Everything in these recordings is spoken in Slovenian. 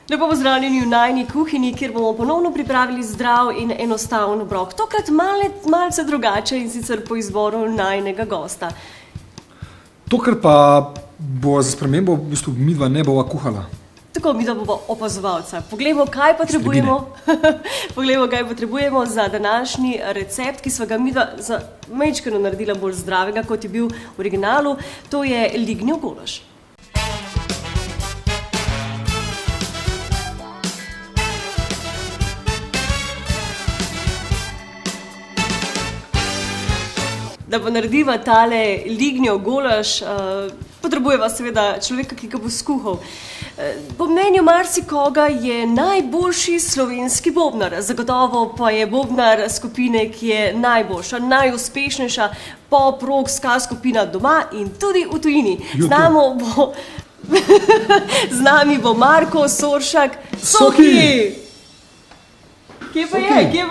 Lepo pozdravljeni v najini kuhinji, kjer bomo ponovno pripravili zdrav in enostaven obrok. Tokrat malce drugače in sicer po izboru najinega gosta. Tokrat pa bo za spremembo v bistvu midva ne bova kuhala. Tako, midva bova opazovalca. Poglejmo, kaj potrebujemo za današnji recept, ki sva ga midva za majčkeno naredila bolj zdravega, kot je bil v originalu. To je lignjev golaž. Da bo narediva tale lignjev golaž, potrebujeva seveda človeka, ki ga bo skuhal. Po mnenju marsikoga je najboljši slovenski bobnar. Zagotovo pa je bobnar skupine, ki je najboljša, najuspešnejša pop-rock ska skupina doma in tudi v tujini. Z nami bo Marko Soršak, Soki! Kje pa je?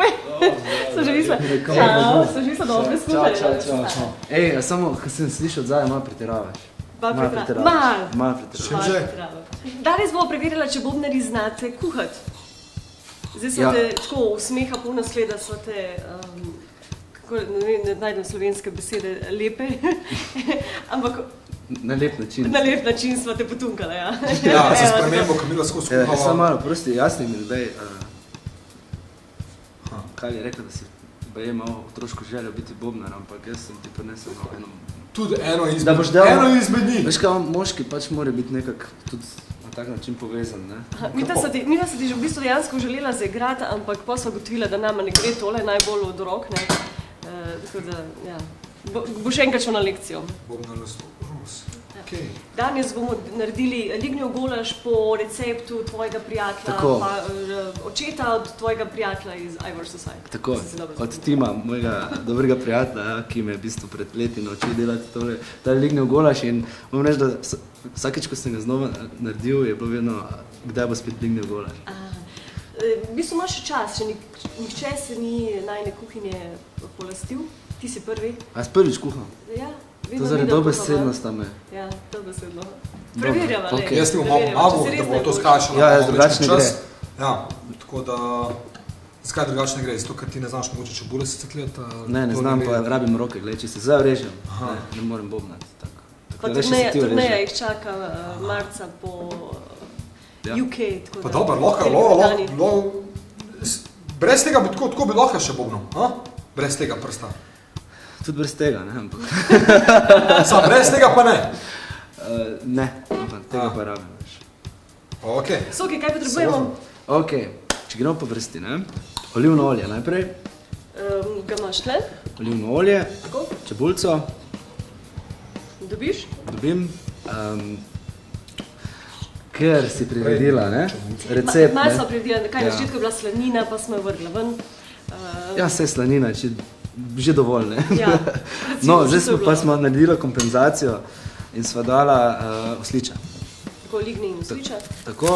So že mislila dobro skuhali. Ej, samo, ko sem slišal odzaj, malo pretiravaš. Malo pretiravaš. Danes bomo preverila, če bobnari znate kuhati. Zdaj so te tako smeha polna sleda, so te, ne najdem slovenske besede, lepe, ampak na lep način. Na lep način smo te potunkala, ja. Ja, se spremembo, ko bila skozi skuhala. Samo malo, prosti, jasni mi ljubej, kaj je rekla, da si baje malo otroško željo biti bobnar, ampak jaz sem ti prinesel eno... Tudi eno izmed njih. Veš kaj, moški pač mora biti nekak tudi na tak način povezan, ne? Mi pa se ti že v bistvu dejansko želela zaigrati, ampak pa sva gotovila, da nama ne gre tole najbolj od rok, ne? Tako da, ja, bo še enkrat šel na lekcijo. Bobnar Rus. Danes bomo naredili lignjev golaž po receptu tvojega prijatelja, očeta od tvojega prijatelja iz Ivor Society. Tako, od Tima, mojega dobrega prijatelja, ki me v bistvu pred leti naučil delati tole lignjev golaž in moram reči, da vsakeč, ko sem ga znova naredil, je bilo vedno, kdaj bo spet lignjev golaž. V bistvu imaš še čas, še nihče se ni najine kuhinje polastil, ti si prvi. A jaz prvič kuham? Ja. To zaradi dobesednosti me. Ja, dobesedno. Preverjava, ne. Jaz ti bom malo, da bo to skrajšalo. Ja, drugače ne gre. Ja, tako da... Zakaj drugače ne gre? Zato, ker ti ne znaš mogoče čebule se cekljati? Ne, ne znam, pa rabim roke, gledaj, če se zdaj vrežem, ne morem bobnati. Pa turneja jih čaka marca po UK. Pa dobro, lahko, brez tega bi tako bi lahko še bobnil, brez tega prsta. Tudi brez tega, ne, ampak... Sam, brez tega pa ne? Ne, ampak tega pa rabim, veš. Ok. Soki, kaj potrebujemo? Ok, če gremo po vrsti, ne? Olivno olje najprej. Ga imaš tle? Olivno olje, čebulco. Dobiš? Dobim. Ker si priredila, ne? Recept, ne? Malo smo priredila, kaj na začetku je bila slanina, pa smo jo vrgla ven. Ja, vse slanina, že dovolj, ne? No, zdaj pa smo naredila kompenzacijo in sva dala osliča. Tako, lignje in osliča. Tako,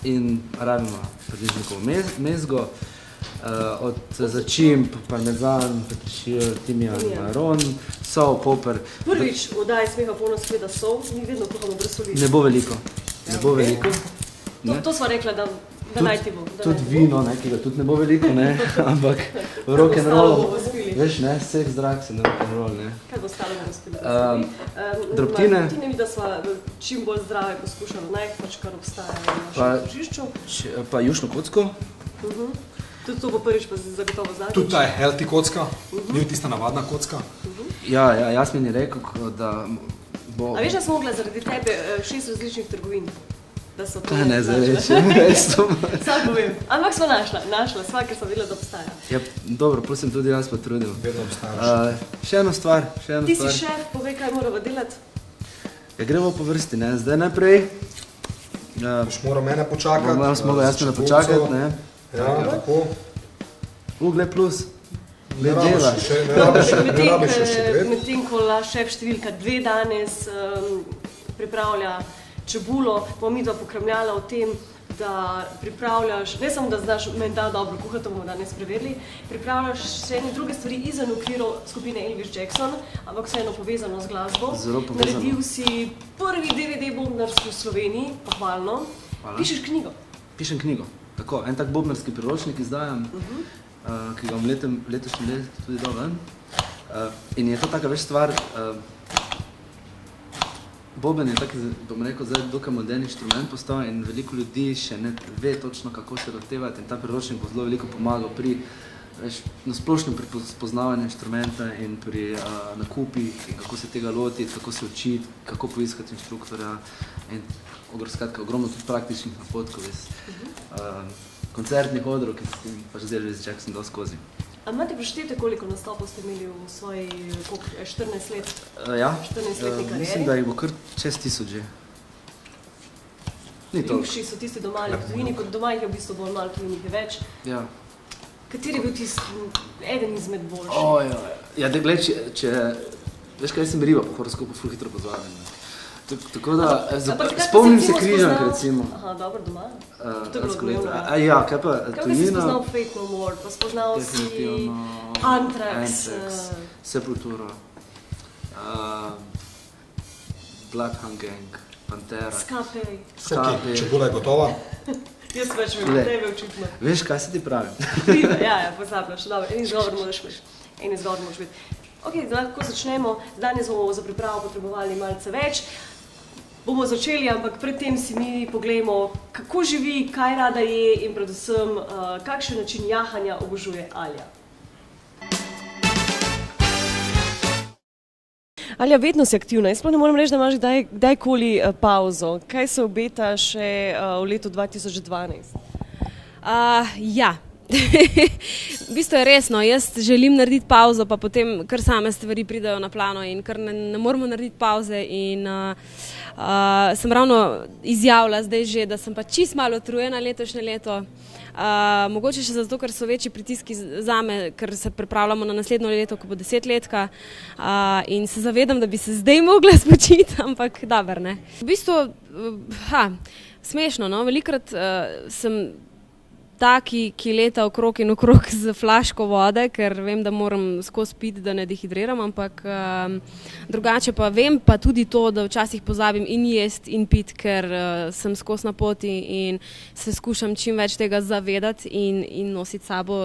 in rabimo približnikovo mezgo, od začimb, parmezan, peteršilj, timijan, majaron, sol, poper. Prvič v oddaji Smeha polna sleda sol, mi vedno kuhamo brez soli. Ne bo veliko, ne bo veliko. To sva rekla, da naj ti bo. Tudi vino, ki ga tudi ne bo veliko, ne, ampak v rock'n'rollu, veš, ne, seks zrak se na rock'n'roll, ne. Kaj bo stalo bomo spili? Drobtine. Drobtine mi, da sva čim bolj zdrave poskušali najti, pač kar obstaja v našem tržišču. Pa jušno kocko. Tudi to bo prvič pa zagotovo zadnjič. Tudi ta je healthy kocka, ni tista navadna kocka. Ja, Jasmin je rekel, da bo... A veš, da smo mogla zaradi tebe 6 različnih trgovin? Kaj ne zareči, Sam povem, ampak smo našla, sva, ker sem videla, da obstaja. Ja, dobro, prosim tudi jaz potrudil. Vedno obstajaš. Še eno stvar. Ti si šef, povej, kaj moramo delati? Ja, gremo po vrsti, ne, zdaj najprej. Mora mene počakati. Smo ga Jasmina počakati, ne. Ja, tako. Gled plus. Ne rabiš še dve. Medtem, ko šef številka 2 danes pripravlja čebulo, bomo midva pokramljala o tem, da pripravljaš, ne samo da znaš menda dobro kuhati, to bomo danes preverili, pripravljaš še ene druge stvari izven okvirov skupine Elvis Jackson, ampak vseeno povezano z glasbo. Zelo povezano. Naredil si prvi DVD bobnarski v Sloveniji, pohvalno. Pišeš knjigo. pišem knjigo. Tako, en tak bobnarski priročnik izdajam, ki ga bom letošnji let tudi dal ven. In je to taka več stvar, boben je tak, bom rekel, zdaj dokaj modern inštrument postal in veliko ljudi še ne ve točno, kako se lotevati in ta priročnik bo zelo veliko pomagal pri na splošnem pri spoznavanju inštrumenta in pri nakupih in kako se tega lotiti, kako se učiti, kako poiskati inštruktorja in skratka, ogromno tudi praktičnih napotkov iz koncertnih odrov, ki sem pač z Elvis Jackson dal skozi. A imate preštete, koliko nastopov ste imeli v svoji 14 let? Ja, 14-letni karieri? mislim, da jih bo kar čez 1000 že. Ni toliko. Ljubši so tisti doma ali v tujini, kot doma jih je v bistvu bolj malo, tujini je več. Ja. Kateri je bil tisti eden izmed boljših? Ja, da gled, če veš kaj, sem riba po horoskopu ful hitro pozvabim. Tako da, spomnim se Križank, recimo. Aha, dobro, doma. To je bilo Lansko odmevno. Ja, kaj pa Kaj bi si spoznal Faith No More, pa spoznal si Anthrax, Sepultura, Bloodhound Gang, Pantera, Skapej. Čebula je gotova. Jaz več vem, tebe očitno. Veš, kaj se ti pravi? Ja, pozabljaš, dobro, en izgovor moraš biti. Ok, lahko začnemo. Danes bomo za pripravo potrebovali malce več. Bomo začeli, ampak predtem si mi poglejmo, kako živi, kaj rada je in predvsem, kakšen način jahanja obožuje Alja. Alja, vedno si aktivna. Jaz sploh ne moram reči, da imaš kdajkoli pauzo. Kaj se obeta še v letu 2012? Ja. V bistvu je resno, jaz želim narediti pauzo, pa potem kar same stvari pridejo na plano in kar ne moramo narediti pauze in sem ravno izjavila zdaj že, da sem pa čist malo utrujena letošnje leto. Mogoče še zato, ker so večji pritiski zame, ker se pripravljamo na naslednjo leto, ko bo 10-letka in se zavedam, da bi se zdaj mogla spočiti, ampak dober, ne. V bistvu, smešno, no, velikokrat sem taki, ki leta okrog in okrog z flaško vode, ker vem, da moram skozi piti, da ne dehidriram, ampak drugače pa vem pa tudi to, da včasih pozabim in jesti in piti, ker sem skozi na poti in se skušam čim več tega zavedati in nositi sabo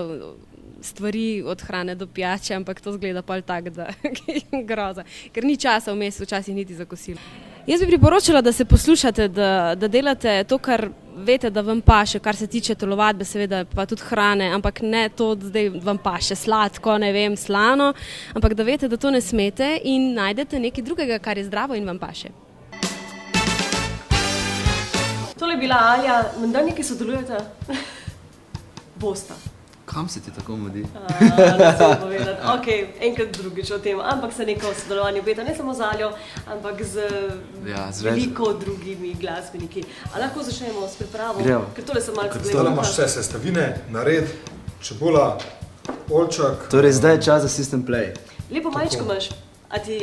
stvari od hrane do pijače, ampak to zgleda pol tako, da je groza, ker ni časa vmes, včasih niti za kosilo. Jaz bi priporočala, da se poslušate, da delate to, kar veste, da vam paše, kar se tiče telovadbe, seveda pa tudi hrane, ampak ne to, da zdaj vam paše sladko, ne vem, slano, ampak da veste, da to ne smete in najdete nekaj drugega, kar je zdravo in vam paše. Tole je bila Alja, menda nekaj sodelujete? Bosta. Kam se ti tako mudi? Ne sem povedati. Ok, enkrat drugič o tem, ampak se neko sodelovanje obeta, ne samo z Aljo, ampak z veliko drugimi glasbeniki. A lahko začnemo s pripravo? Gremo. Ker tole sem malce Zdaj imaš vse sestavine, nared, čebula, oljčak. Torej, zdaj je čas za System Play. Lepo majčko imaš. A ti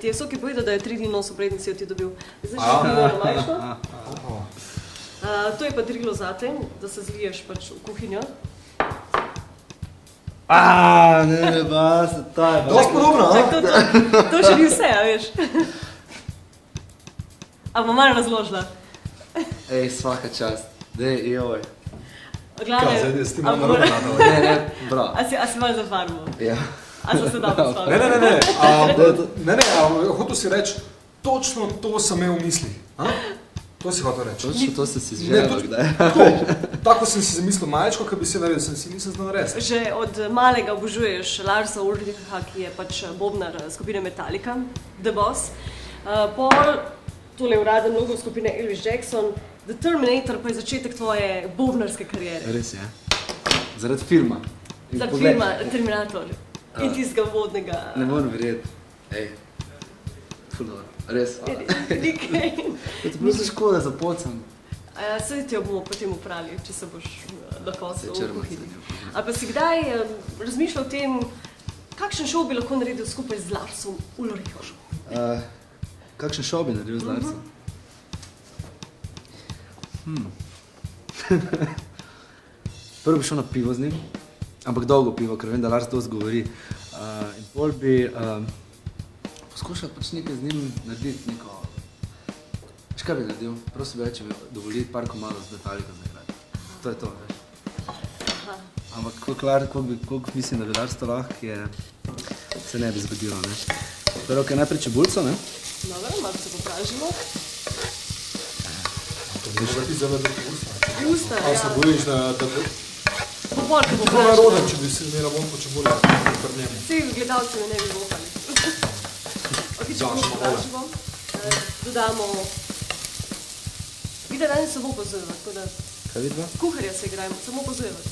je Soki povedal, da je 3 dni nosil, preden si jo ti dobil? Zdaj še ti majčko? To je pa drilo zate, da se zliješ pač v kuhinjo. Ne, bas, to je bas. Dost podobno, To še ni vse, a veš. A bom malo razložila. Ej, svaka čast. Dej, joj. Zdaj si ti malo naravnadal. Ne, bra. A si malo zafarmo? Ja. A so se dobro stavili? Ne, hotel si reči, točno to sem imel v mislih. To si hotel reči. Točno to si želel, kdaj. Tako sem si zamislil majčko, kaj bi si naredil, nisem znal narediti. Že od malega obožuješ Larsa Ulricha, ki je pač bobnar skupine Metallica, The Boss. Pol, tole uraden logo skupine Elvis Jackson, The Terminator pa je začetek tvoje bobnarske kariere. Res je. Zaradi filma. Zaradi filma Terminator in tistega vodnega. Ne morem verjeti. Ej, ful dobro. Res. Nikaj. Je to bilo se škoda za pocem. Saj ti jo bomo potem upravili, če se boš na poslu v kuhinji. A pa si kdaj razmišljal o tem, kakšen šov bi lahko naredil skupaj z Larsom Ulrichom? Kakšen šov bi naredil z Larsom? Prvo bi šel na pivo z njim, ampak dolgo pivo, ker vem, da Lars dosti govori. In pol bi poskušal pač nekaj z njim narediti, neko... Veš kaj bi naredil? Prosim bi reči, če mi dovoli par komadov z Metallica zaigrati. to je to. Ampak koliko mislim, da bi Lars to lahko, se ne bi zgodilo. Ne? Torej, ok, najprej čebulco, ne? Dobro, malo se popražimo. To bi mogla ti zavedati Usta, Ali se bojiš, da Popolj, ko to je roden, če bi se imela vonko čebule pri njemu. Vsi gledalci me ne bi vohali. Ok, čebulko popražimo. Dodamo... Vide, danes samo pozujeva, tako da... Kaj vidva? Kuharja se igrajmo, samo pozujevate.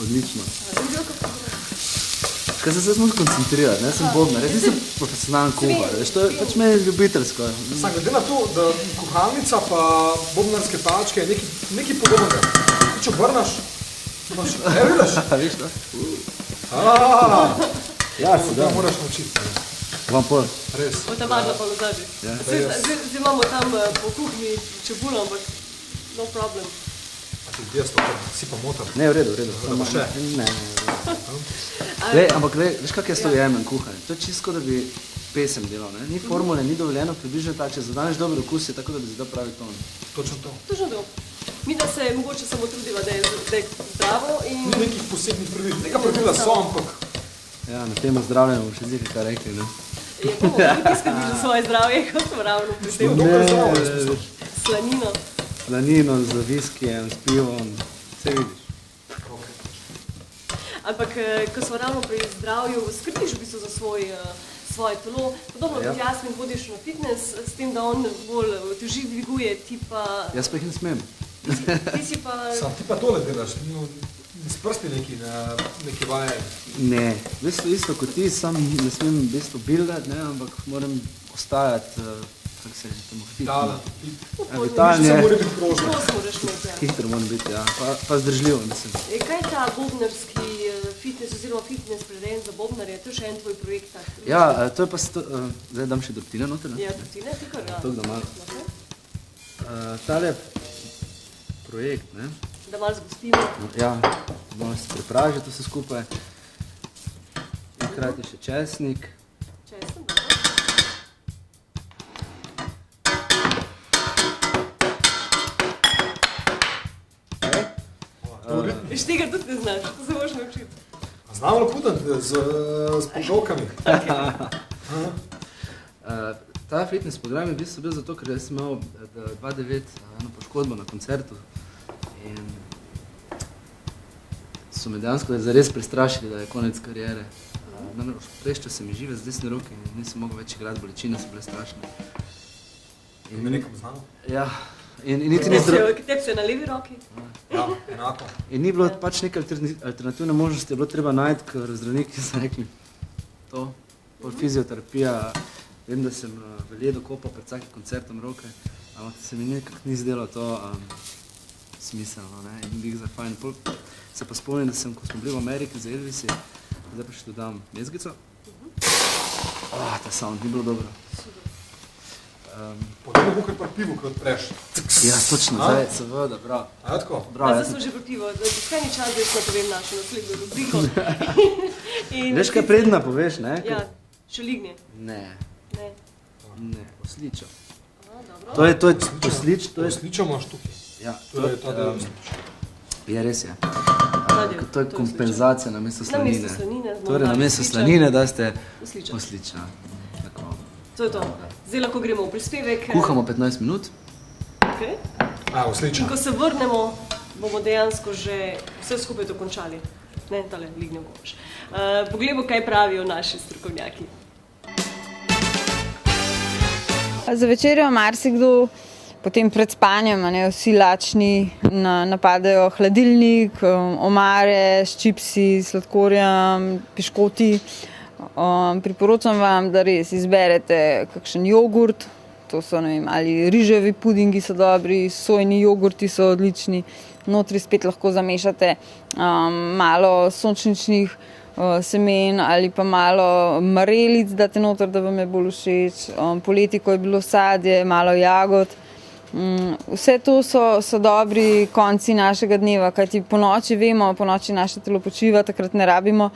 Odlično. Drugi oko pozujeva. Kaj se zdaj smo koncentrirati, ne? Sem bobnar, jaz nisem profesionalen kuhar, veš, to je pač meni ljubiteljsko. Sam, glede na to, da kuhalnica pa bobnarske palčke je nekaj podobnega. Če obrnaš, imaš, vidiš? Viš to? Ja, da moraš naučiti. Vam pol. Res. Bo ta varna pa nazadnje. Zdaj imamo tam po kuhinji čebulo, ampak no problem. A ti jaz to, si pa motor. Ne, v redu. Da bo še? Ne. Lej, ampak veš, kak jaz to jemem kuhanje? To je čisto, da bi pesem delal, ne? Ni formule, ni dovoljeno približno tak, če zadaneš dober okus, je tako, da bi zdaj pravi ton. Točno to. Točno to. Mi da se mogoče samo trudiva, da je zdravo in... Ni nekih posebnih pravil. Neka pravila so, ampak... Ja, na temo zdravljenja bomo še zdi, kaj rekli, ne? Je bomo tudi skrbiš za svoje zdravje, kot smo ravno pri tem. Dokaj zdravo, jaz mislim. Slanino. Slanino z viskijem, s pivom, vse vidiš. Ampak, ko smo ravno pri zdravju, skrbiš v bistvu za svoje telo. Podobno kot Jasmin hodiš na fitness, s tem, da on bolj teži dviguje, ti pa... Jaz pa jih ne smem. Ti si pa... Sam ti pa tole delaš, s prsti neki vaje. Ne, v bistvu isto kot ti, sam ne smem v bistvu buildati, ne, ampak moram ostajati, kako se temu, fit. Vitalni je. Mora biti krožno. To se moraš imeti, ja. Hitro mora biti, ja, pa zdržljivo, mislim. Kaj je ta bobnarski fitness oziroma fitness prirejen za bobnarje? To je še en tvoj projekt, tak? Ja, to je pa, zdaj dam še drobtine noter, ne? Ja, drobtine, ti kar, ja. Toliko da malo. Tale projekt, ne? Da malo zgostimo. Ja, malo se prepraži to vse skupaj. Hkrati še česnik. Česen, dobro. Veš, tega tudi ne znaš, to se moraš naučiti. Znam loputati z požovkami. Ta fitness program je v bistvu bil zato, ker jaz sem imel 2009 eno poškodbo na koncertu in so me dejansko zares prestrašili, da je konec karijere. Preščal se mi žive z desne roke in nisem mogel več igrati, bolečine so bile strašne. In me nekom znamo? Ja. In niti ni zdrav... Tebi se je na levi roki? Ja, enako. In ni bilo pač neke alternativne možnosti, je bilo treba najti, ker zdravniki so rekli to, fizioterapija. Vem, da sem v ledu kopal pred vsakim koncertom roke, ampak se mi nekako ni zdelo to smiselno, ne, in bih za fajn. Se pa spomnim, da sem, ko smo bili v Ameriki za Elvisi, zdaj pa še dodam mezgico. Ta sound ni bilo dobro. Podobno bo kar pa pivo, ko odpreš. Ja, točno, zdaj, seveda, bravo. A je tako? Zdaj smo že pri pivo, kaj ni čas, da jaz napovem našo naslednjo rubriko. Veš, kaj predna poveš, ne? Ja, šelignje. Ne, osličo. Dobro. To je oslič, to je... Osličo imaš tukaj. Ja, To je ta del oslič. je res, ja. del, To je kompenzacija namesto slanine. Namesto slanine, Torej, namesto slanine, da ste Osliča. osliča. Tako. To je to. Zdaj lahko gremo v prispevek. Kuhamo 15 minut. Okay. Osliča. In ko se vrnemo, bomo dejansko že vse skupaj dokončali. Ne, tale lignjo golaž. Poglejmo, kaj pravijo naši strokovnjaki. Za večerjo marsikdo potem pred spanjem, vsi lačni, napadejo hladilnik, omare s čipsi, sladkorjem, piškoti. Priporočam vam, da res izberete kakšen jogurt, to so, ne vem, ali riževi pudingi so dobri, sojni jogurti so odlični, notri spet lahko zamešate malo sončničnih semen ali pa malo marelic date noter, da vam je bolj všeč. Poleti, ko je bilo sadje, malo jagod, Vse to so dobri konci našega dneva, kajti po noči vemo, po noči naše telo počiva, takrat ne rabimo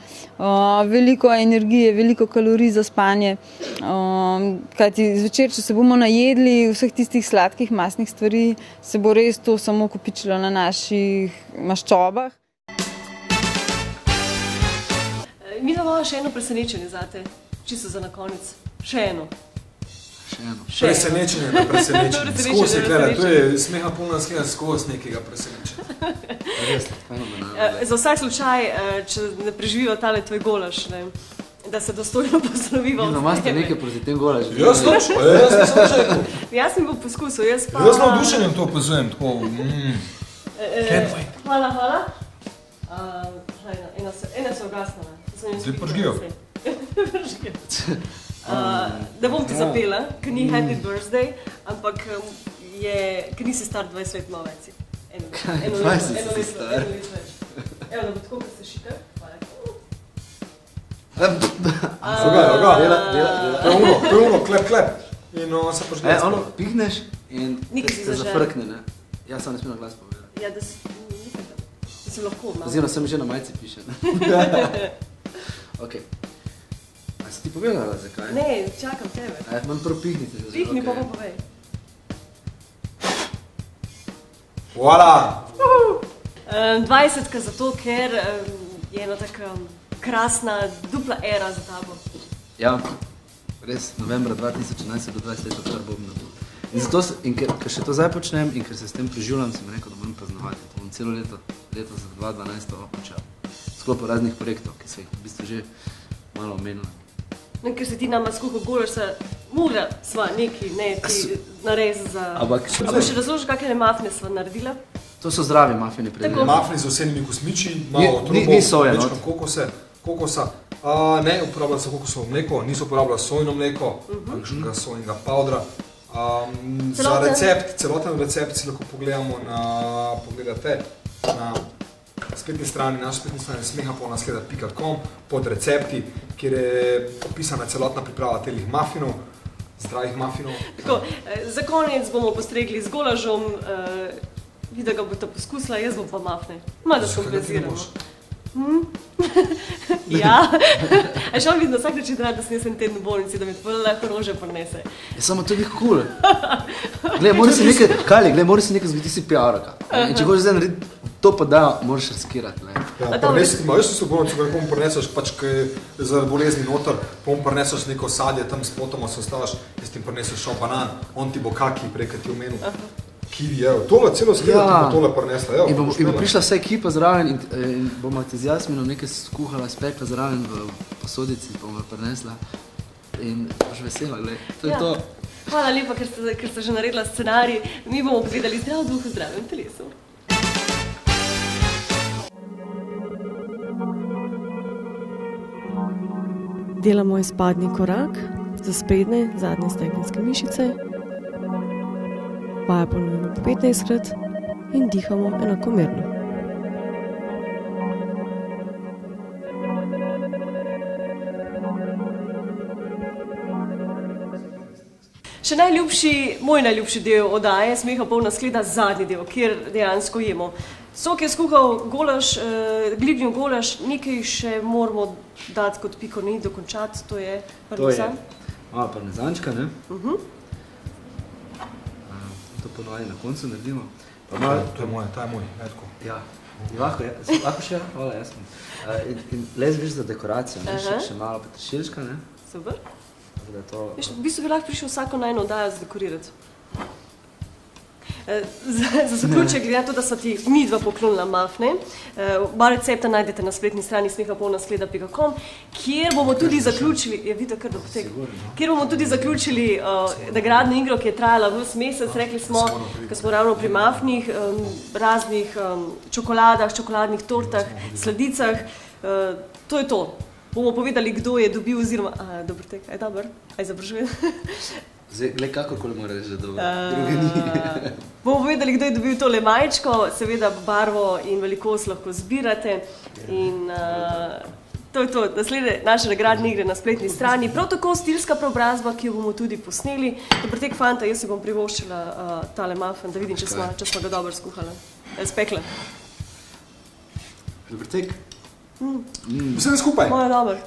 veliko energije, veliko kalorij za spanje, kajti zvečer, če se bomo najedli vseh tistih sladkih masnih stvari, se bo res to samo kopičilo na naših maščobah. Mi imamo še eno presenečenje zate, čisto za na konec. Še eno. Presenečenje na presenečenje. Skozi je gledaj, to je smeha polna slina skozi nekega presenečenja. Za vsak slučaj, če ne preživiva tale tvoj golaš, ne, da se dostojno posloviva. Imate nekaj proti tem golaš? Jaz nisem rekel. Jaz sem bil poskusil, Jaz na vdušenjem to opazujem, tako. Hvala. Ena se ugasnila. Zdaj požgijo. Ne bom ti zapela, ker ni happy birthday, ampak ker nisi star 20 let malo več. Eno let več. Evo, da bo tako, kot se šika. To je ono, klep. In se požgijo. Ono, pihneš in se zafrkne, ne? Ja, sam ne smem na glas povedati. Ja, da si lahko. Oziroma, sem že na majci piše, ne? Ok. A si ti povedala, zakaj? Ne, čakam tebe. Manj prvo pihnite. Pihni, pa povej. Hvala! 20 zato, ker je ena taka krasna dupla era za tabo. Ja, res, novembra 2011 do 20 let kar bom nabil. In ker še to zdaj počnem in ker se s tem preživljam, sem rekel, da moram praznovati. To bom celo leto za 2012 počel. Sklopo raznih projektov, ki se jih v bistvu že malo omenila. No, ker se ti nama skuhal golaš, mora sva neki, ne, ti narez za... Ampak še razložiš, kakšne mafne sva naredila? To so zdravi mafini predeli. Mafni z vsenimi kosmiči, malo trubov, večkrat kokosa. Ne, uporabljala sem kokosov mleko, niso uporabljala sojno mleko, kakšnega sojnega powdra. Celoten recept si lahko pogledate na spletni strani, naši spletni strani smehapolnasleda.com pod recepti, kjer je opisana celotna priprava telih mafinov, zdravih mafinov. Tako, za konec bomo postregli z golažom, videla ga boste poskusila, jaz bom pa mafne. Da skompenziramo. Ja, a še on vidim vsak način rad, da sem jaz en teden v bolnici, da mi to lahko rože prinese. Je samo to je cool. Glej, mora se nekaj zgoditi, si PR-aka. In če hočeš zdaj narediti to pa da, moraš riskirati. Jaz sem v bolnici, ko nekomu prineseš, pač, ki je za bolezni noter, pa mu prineseš neko sadje, tam s potoma se ostavaš, jaz ti prineseš šel banan, on ti bo kaki prej, kad ti omenil. Kiwi, evo, tole celo skeda ti bo tole prinesla, evo. In bo prišla vsa ekipa zraven in bomo ti z Jasminom nekaj skuhala, spekla zraven v posodici, bomo prinesla in boš vesela, gled, to je to. Hvala lepa, ker ste že naredila scenarij, mi bomo povedali zdrav duh v zdravem telesu. Delamo izpadni korak za sprednje, zadnje stegenske mišice. Vaja ponovimo 15krat in dihamo enakomerno. Še moj najljubši del oddaje Smeha polna skleda, zadnji del, kjer dejansko jemo. Sok je skuhal golaž, glibnjo golaž, nekaj še moramo dati kot piko ni, dokončati, to je parmezan. Malo parmezančka, ne? To ponovadi na koncu naredimo. To je moj, ta je moj, etko. Ja, lahko še, hvala, jaz sem. In les viš za dekoracijo, še malo petršilčka, ne? Super. V bistvu bi lahko prišel vsako na eno oddajo zdekorirati. Za zaključek, glede na to, da so ti mi dva poklonila mafne, oba recepta najdete na spletni strani smehapolnasleda.com, kjer bomo tudi zaključili, kjer bomo tudi zaključili nagradno igro, ki je trajala ves mesec, rekli smo, ko smo ravno pri mafnih, raznih čokoladah, čokoladnih tortah, sladicah, to je to. Bomo povedali, kdo je dobil oziroma, dobro tek, aj dober, aj završujem. Zdaj, gled, kakorkoli mora reči, da dobro, druge ni. Bomo povedali, kdo je dobil tole majčko, seveda barvo in velikost lahko zbirate in To je to, naslednje naše nagradne igre na spletni strani. Prav tako stilska preobrazba, ki jo bomo tudi posneli. Dober tek, fanta, jaz si bom privoščila tale muffin, da vidim, če smo ga dobro skuhali. Spekla. Dober tek. Vse skupaj. Moja dober.